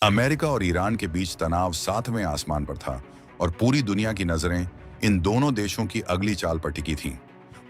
America और Iran के बीच तनाव सातवें आसमान पर था और पूरी दुनिया की नजरें इन दोनों देशों की अगली चाल पर टिकी थीं।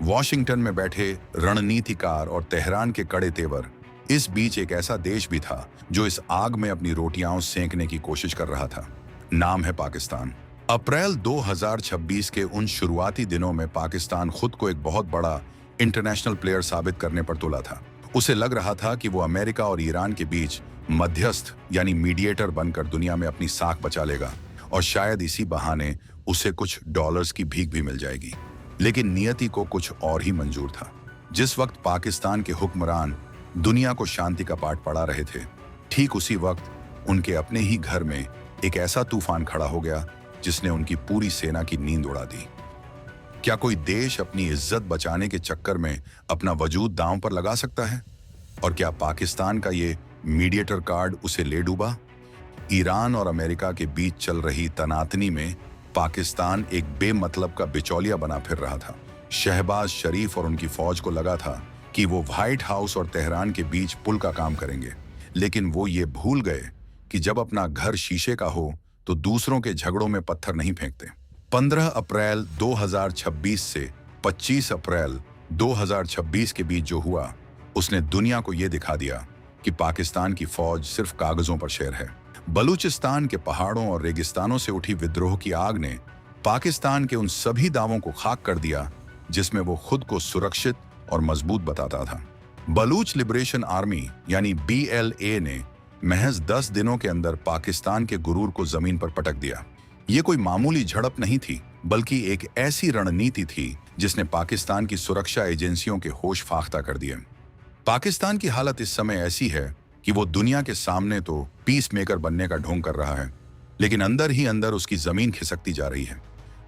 वॉशिंगटन में बैठे रणनीतिकार और तेहरान के कड़े तेवर, इस बीच एक ऐसा देश भी था जो इस आग में अपनी रोटियां सेंकने की कोशिश कर रहा था। नाम है पाकिस्तान। अप्रैल 2026 के उन शुरुआती दिनों में पाकिस्तान खुद को एक बहुत बड़ा इंटरनेशनल प्लेयर साबित करने पर तुला था। उसे लग रहा था कि वो अमेरिका और ईरान के बीच मध्यस्थ यानी मीडिएटर बनकर दुनिया में अपनी साख बचा लेगा और शायद इसी बहाने उसे कुछ डॉलर्स की भीख भी मिल जाएगी। लेकिन नियति को कुछ और ही मंजूर था। जिस वक्त पाकिस्तान के हुक्मरान दुनिया को शांति का पाठ पढ़ा रहे थे, ठीक उसी वक्त उनके अपने ही घर में एक ऐसा तूफान खड़ा हो गया जिसने उनकी पूरी सेना की नींद उड़ा दी। क्या कोई देश अपनी इज्जत बचाने के चक्कर में अपना वजूद दांव पर लगा सकता है? और क्या पाकिस्तान का ये मीडिएटर कार्ड उसे ले डूबा? ईरान और अमेरिका के बीच चल रही तनातनी में पाकिस्तान एक बेमतलब का बिचौलिया बना फिर रहा था। शहबाज शरीफ और उनकी फौज को लगा था कि वो व्हाइट हाउस और तेहरान के बीच पुल का काम करेंगे, लेकिन वो ये भूल गए कि जब अपना घर शीशे का हो तो दूसरों के झगड़ों में पत्थर नहीं फेंकते। 15 अप्रैल 2026 से 25 अप्रैल 2026 के बीच जो हुआ, उसने दुनिया को यह दिखा दिया कि पाकिस्तान की फौज सिर्फ कागजों पर शेर है। बलूचिस्तान के पहाड़ों और रेगिस्तानों से उठी विद्रोह की आग ने पाकिस्तान के उन सभी दावों को खाक कर दिया जिसमें वो खुद को सुरक्षित और मजबूत बताता था। बलूच लिबरेशन आर्मी यानी BLA ने महज 10 दिनों के अंदर पाकिस्तान के गुरूर को जमीन पर पटक दिया। ये कोई मामूली झड़प नहीं थी, बल्कि एक ऐसी रणनीति थी जिसने पाकिस्तान की सुरक्षा एजेंसियों के होश फाख्ता कर दिए। पाकिस्तान की हालत इस समय ऐसी है कि वो दुनिया के सामने तो पीस मेकर बनने का ढोंग कर रहा है, लेकिन अंदर ही अंदर उसकी जमीन खिसकती जा रही है।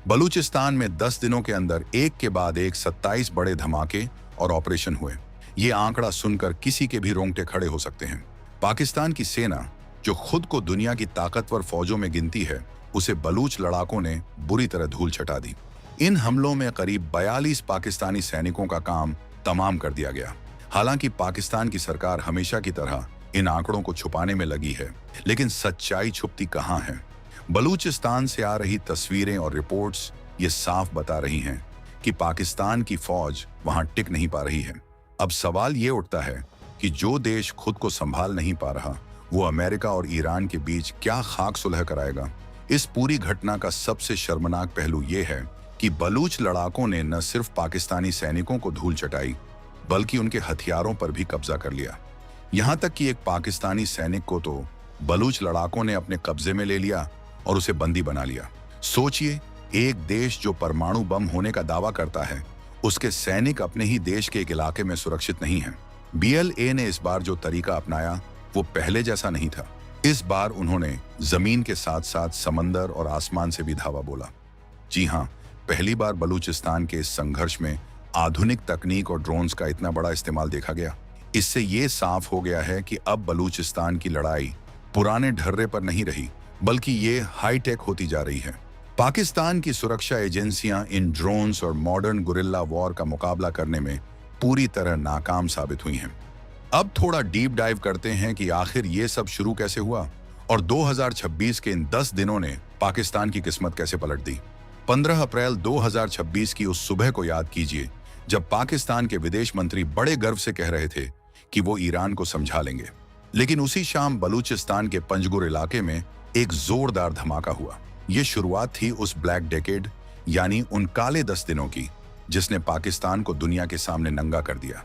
बलूचिस्तान में 10 दिनों के अंदर एक के बाद एक 27 बड़े धमाके और ऑपरेशन हुए। ये आंकड़ा सुनकर किसी के भी रोंगटे खड़े हो सकते हैं। पाकिस्तान की सेना, जो खुद को दुनिया की ताकतवर फौजों में गिनती है, उसे बलूच लड़ाकों ने बुरी तरह धूल चटा दी। इन हमलों में करीब 42 पाकिस्तानी सैनिकों का काम तमाम कर दिया गया। हालांकि पाकिस्तान की सरकार हमेशा की तरह इन आंकड़ों को छुपाने में लगी है, लेकिन सच्चाई छुपती कहां है? बलूचिस्तान से आ रही तस्वीरें और रिपोर्ट्स ये साफ बता रही हैं कि पाकिस्तान की फौज वहां टिक नहीं पा रही है। अब सवाल ये उठता है कि जो देश खुद को संभाल नहीं पा रहा, वो अमेरिका और ईरान के बीच क्या खाक सुलह कराएगा? इस पूरी घटना का सबसे शर्मनाक पहलू ये है कि बलूच लड़ाकों ने न सिर्फ पाकिस्तानी सैनिकों को धूल चटाई, बल्कि उनके हथियारों पर भी कब्जा कर लिया। यहां तक कि एक पाकिस्तानी सैनिक को तो बलूच लड़ाकों ने अपने कब्जे में ले लिया और उसे बंदी बना लिया। सोचिए, एक देश जो परमाणु बम होने का दावा करता है, उसके सैनिक अपने ही देश के एक इलाके में सुरक्षित नहीं हैं। BLA ने इस बार जो तरीका अपनाया वो पहले जैसा नहीं था। इस बार उन्होंने जमीन के साथ साथ समंदर और आसमान से भी धावा बोला। जी हाँ, पहली बार बलूचिस्तान के इस संघर्ष में आधुनिक तकनीक और ड्रोन्स का इतना बड़ा इस्तेमाल देखा गया। इससे ये साफ हो गया है कि अब बलूचिस्तान की लड़ाई पुराने ढर्रे पर नहीं रही, बल्कि ये हाईटेक होती जा रही है। पाकिस्तान की सुरक्षा एजेंसियां इन ड्रोन्स और मॉडर्न गुरिल्ला वॉर का मुकाबला करने में पूरी तरह नाकाम साबित हुई हैं। अब थोड़ा डीप डाइव करते हैं कि आखिर ये सब शुरू कैसे हुआ और 2026 के इन 10 दिनों ने पाकिस्तान की किस्मत कैसे पलट दी। 15 अप्रैल 2026 की उस सुबह को याद कीजिए जब पाकिस्तान के विदेश मंत्री बड़े गर्व से कह रहे थे कि वो ईरान को समझा लेंगे। लेकिन उसी शाम बलूचिस्तान के पंजगुर इलाके में एक जोरदार धमाका हुआ। ये शुरुआत थी उस ब्लैक डेकेड यानी उन काले 10 दिनों की जिसने पाकिस्तान को दुनिया के सामने नंगा कर दिया।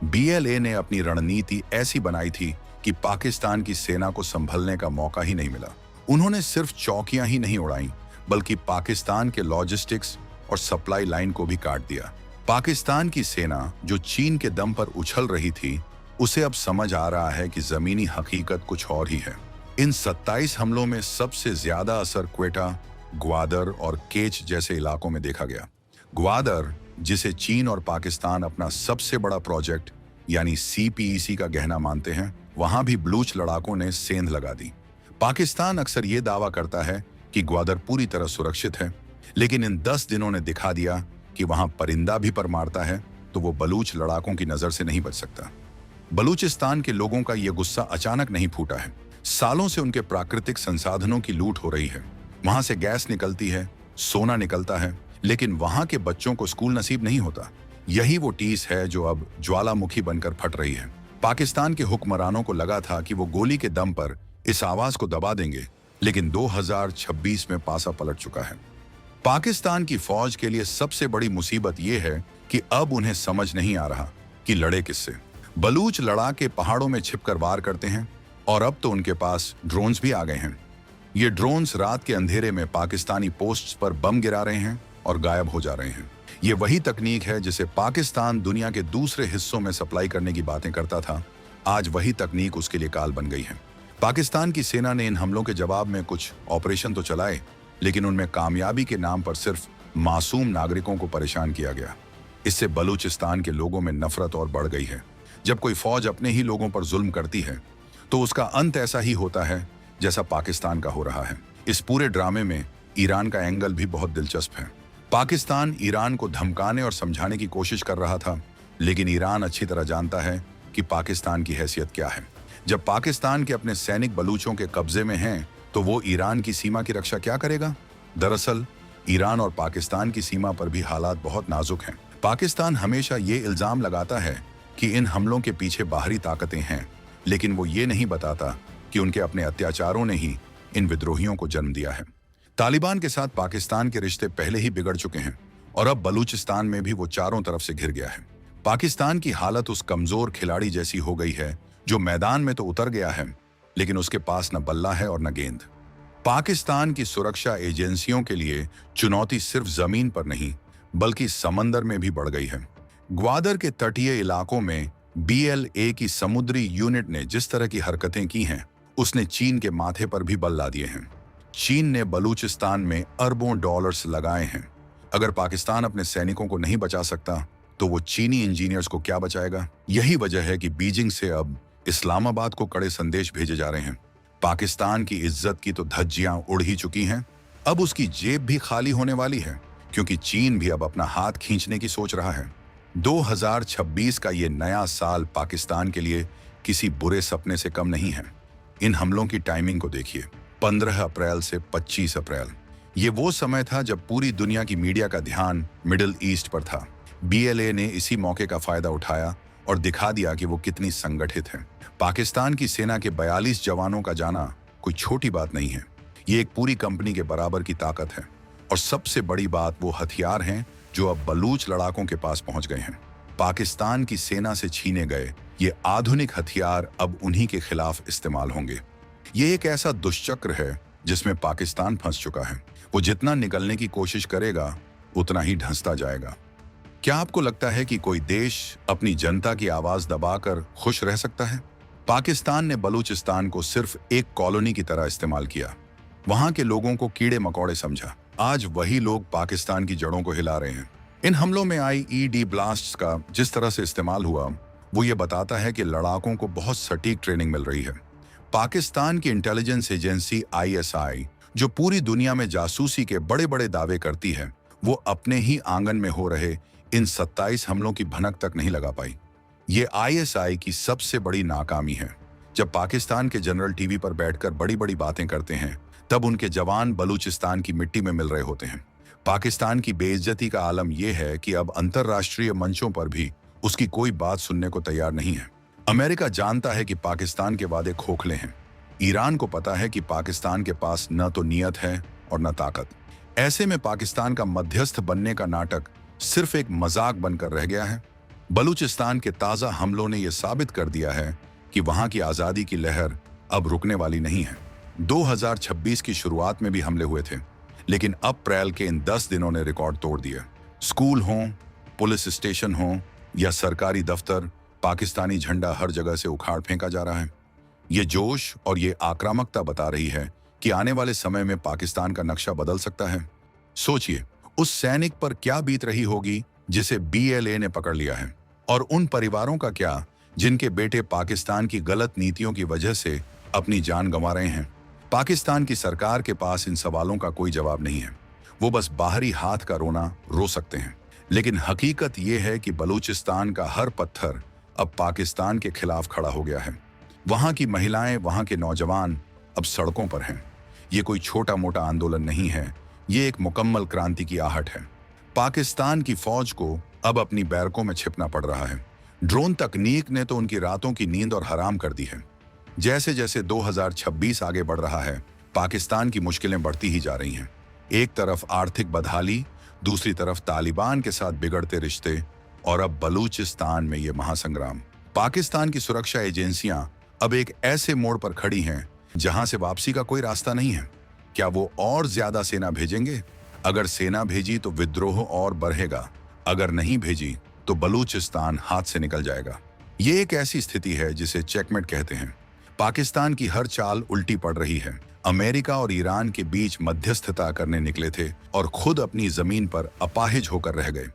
BLA ने अपनी रणनीति ऐसी बनाई थी कि पाकिस्तान की सेना को संभलने का मौका ही नहीं मिला। उन्होंने सिर्फ चौकियां ही नहीं उड़ाई, बल्कि पाकिस्तान के लॉजिस्टिक्स और सप्लाई लाइन को भी काट दिया। पाकिस्तान की सेना जो चीन के दम पर उछल रही थी, उसे अब समझ आ रहा है कि जमीनी हकीकत कुछ और ही है। इन 27 हमलों में सबसे ज्यादा असर क्वेटा, ग्वादर और केच जैसे इलाकों में देखा गया। ग्वादर, जिसे चीन और पाकिस्तान अपना सबसे बड़ा प्रोजेक्ट यानी CPEC का गहना मानते हैं, वहां भी बलूच लड़ाकों ने सेंध लगा दी। पाकिस्तान अक्सर ये दावा करता है कि ग्वादर पूरी तरह सुरक्षित है, लेकिन इन 10 दिनों ने दिखा दिया कि वहां परिंदा भी पर मारता है तो वो बलूच लड़ाकों की नजर से नहीं बच सकता। बलूचिस्तान के लोगों का यह गुस्सा अचानक नहीं फूटा है। सालों से उनके प्राकृतिक संसाधनों की लूट हो रही है। वहां से गैस निकलती है, सोना निकलता है, लेकिन वहां के बच्चों को स्कूल नसीब नहीं होता। यही वो टीस है जो अब ज्वालामुखी बनकर फट रही है। पाकिस्तान के हुक्मरानों को लगा था कि वो गोली के दम पर इस आवाज को दबा देंगे, लेकिन 2026 में पासा पलट चुका है। पाकिस्तान की फौज के लिए सबसे बड़ी मुसीबत यह है कि अब उन्हें समझ नहीं आ रहा कि लड़े किससे। बलूच लड़ाके पहाड़ों में छिपकर वार करते हैं और अब तो उनके पास ड्रोन्स भी आ गए हैं। ये ड्रोन्स रात के अंधेरे में पाकिस्तानी पोस्ट्स पर बम गिरा रहे हैं और गायब हो जा रहे हैं। ये वही तकनीक है जिसे पाकिस्तान दुनिया के दूसरे हिस्सों में सप्लाई करने की बातें करता था। आज वही तकनीक उसके लिए काल बन गई है। पाकिस्तान की सेना ने इन हमलों के जवाब में कुछ ऑपरेशन तो चलाए, लेकिन उनमें कामयाबी के नाम पर सिर्फ मासूम नागरिकों को परेशान किया गया। इससे बलूचिस्तान के लोगों में नफरत और बढ़ गई है। जब कोई फौज अपने ही लोगों पर जुल्म करती है तो उसका अंत ऐसा ही होता है जैसा पाकिस्तान का हो रहा है। इस पूरे ड्रामे में ईरान का एंगल भी बहुत दिलचस्प है। पाकिस्तान ईरान को धमकाने और समझाने की कोशिश कर रहा था, लेकिन ईरान अच्छी तरह जानता है कि पाकिस्तान की हैसियत क्या है। जब पाकिस्तान के अपने सैनिक बलूचों के कब्जे में हैं, तो वो ईरान की सीमा की रक्षा क्या करेगा? दरअसल ईरान और पाकिस्तान की सीमा पर भी हालात बहुत नाजुक हैं। पाकिस्तान हमेशा ये इल्जाम लगाता है कि इन हमलों के पीछे बाहरी ताकतें हैं, लेकिन वो ये नहीं बताता कि उनके अपने अत्याचारों ने ही इन विद्रोहियों को जन्म दिया है। तालिबान के साथ पाकिस्तान के रिश्ते पहले ही बिगड़ चुके हैं और अब बलूचिस्तान में भी वो चारों तरफ से घिर गया है। पाकिस्तान की हालत उस कमजोर खिलाड़ी जैसी हो गई है जो मैदान में तो उतर गया है, लेकिन उसके पास न बल्ला है और न गेंद। पाकिस्तान की सुरक्षा एजेंसियों के लिए चुनौती सिर्फ जमीन पर नहीं बल्कि समंदर में भी बढ़ गई है। ग्वादर के तटीय इलाकों में BLA की समुद्री यूनिट ने जिस तरह की हरकतें की हैं, उसने चीन के माथे पर भी बल ला दिए हैं। चीन ने बलूचिस्तान में अरबों डॉलर्स लगाए हैं। अगर पाकिस्तान अपने सैनिकों को नहीं बचा सकता तो वो चीनी इंजीनियर्स को क्या बचाएगा? यही वजह है कि बीजिंग से अब इस्लामाबाद को कड़े संदेश भेजे जा रहे हैं। पाकिस्तान की इज्जत की तो धज्जियां उड़ ही चुकी हैं, अब उसकी जेब भी खाली होने वाली है, क्योंकि चीन भी अब अपना हाथ खींचने की सोच रहा है। 2026 का ये नया साल पाकिस्तान के लिए किसी बुरे सपने से कम नहीं है। इन हमलों की टाइमिंग को देखिए, 15 अप्रैल से 25 अप्रैल। ये वो समय था जब पूरी दुनिया की मीडिया का ध्यान मिडिल ईस्ट पर था। BLA ने इसी मौके का फायदा उठाया और दिखा दिया कि वो कितनी संगठित है। पाकिस्तान की सेना के 42 जवानों का जाना कोई छोटी बात नहीं है। ये एक पूरी कंपनी के बराबर की ताकत है। और सबसे बड़ी बात, वो हथियार हैं जो अब बलूच लड़ाकों के पास पहुंच गए हैं। पाकिस्तान की सेना से छीने गए ये आधुनिक हथियार अब उन्हीं के खिलाफ इस्तेमाल होंगे। ये एक ऐसा दुष्चक्र है जिसमें पाकिस्तान फंस चुका है। वो जितना निकलने की कोशिश करेगा उतना ही ढंसता जाएगा। क्या आपको लगता है कि कोई देश अपनी जनता की आवाज दबाकर खुश रह सकता है? पाकिस्तान ने बलूचिस्तान को सिर्फ एक कॉलोनी की तरह इस्तेमाल किया। वहां के लोगों को कीड़े मकोड़े समझा। आज वही लोग पाकिस्तान की जड़ों को हिला रहे हैं। इन हमलों में IED ब्लास्ट्स का जिस तरह से इस्तेमाल हुआ, वो ये बताता है कि लड़ाकों को बहुत सटीक ट्रेनिंग मिल रही है। पाकिस्तान की इंटेलिजेंस एजेंसी ISI, जो पूरी दुनिया में जासूसी के बड़े बड़े दावे करती है, वो अपने ही आंगन में हो रहे इन 27 हमलों की भनक तक नहीं लगा पाई। ये ISI की सबसे बड़ी नाकामी है। जब पाकिस्तान के जनरल टीवी पर बैठकर बड़ी बड़ी बातें करते हैं, तब उनके जवान बलूचिस्तान की मिट्टी में मिल रहे होते हैं। पाकिस्तान की बेइज्जती का आलम यह है कि अब अंतर्राष्ट्रीय मंचों पर भी उसकी कोई बात सुनने को तैयार नहीं है। अमेरिका जानता है कि पाकिस्तान के वादे खोखले हैं। ईरान को पता है कि पाकिस्तान के पास न तो नियत है और न ताकत। ऐसे में पाकिस्तान का मध्यस्थ बनने का नाटक सिर्फ एक मजाक बनकर रह गया है। बलूचिस्तान के ताजा हमलों ने यह साबित कर दिया है कि वहां की आजादी की लहर अब रुकने वाली नहीं है। 2026 की शुरुआत में भी हमले हुए थे, लेकिन अप्रैल के इन 10 दिनों ने रिकॉर्ड तोड़ दिया। स्कूल हों, पुलिस स्टेशन हों या सरकारी दफ्तर, पाकिस्तानी झंडा हर जगह से उखाड़ फेंका जा रहा है। ये जोश और ये आक्रामकता बता रही है कि आने वाले समय में पाकिस्तान का नक्शा बदल सकता है। सोचिए, उस सैनिक पर क्या बीत रही होगी जिसे BLA ने पकड़ लिया है, और उन परिवारों का क्या जिनके बेटे पाकिस्तान की गलत नीतियों की वजह से अपनी जान गंवा रहे हैं। पाकिस्तान की सरकार के पास इन सवालों का कोई जवाब नहीं है। वो बस बाहरी हाथ का रोना रो सकते हैं, लेकिन हकीकत ये है कि बलूचिस्तान का हर पत्थर अब पाकिस्तान के खिलाफ खड़ा हो गया है। वहां की महिलाएं, वहां के नौजवान अब सड़कों पर हैं। ये कोई छोटा मोटा आंदोलन नहीं है, ये एक मुकम्मल क्रांति की आहट है। पाकिस्तान की फौज को अब अपनी बैरकों में छिपना पड़ रहा है। ड्रोन तकनीक ने तो उनकी रातों की नींद और हराम कर दी है। जैसे जैसे 2026 आगे बढ़ रहा है, पाकिस्तान की मुश्किलें बढ़ती ही जा रही हैं। एक तरफ आर्थिक बदहाली, दूसरी तरफ तालिबान के साथ बिगड़ते रिश्ते और अब बलूचिस्तान में ये महासंग्राम। पाकिस्तान की सुरक्षा एजेंसियां अब एक ऐसे मोड़ पर खड़ी हैं जहां से वापसी का कोई रास्ता नहीं है। क्या वो और ज्यादा सेना भेजेंगे? अगर सेना भेजी तो विद्रोह और बढ़ेगा, अगर नहीं भेजी तो बलूचिस्तान हाथ से निकल जाएगा। ये एक ऐसी स्थिति है जिसे चेकमेट कहते हैं। पाकिस्तान की हर चाल उल्टी पड़ रही है। अमेरिका और ईरान के बीच मध्यस्थता करने निकले थे और खुद अपनी जमीन पर अपाहिज होकर रह गए।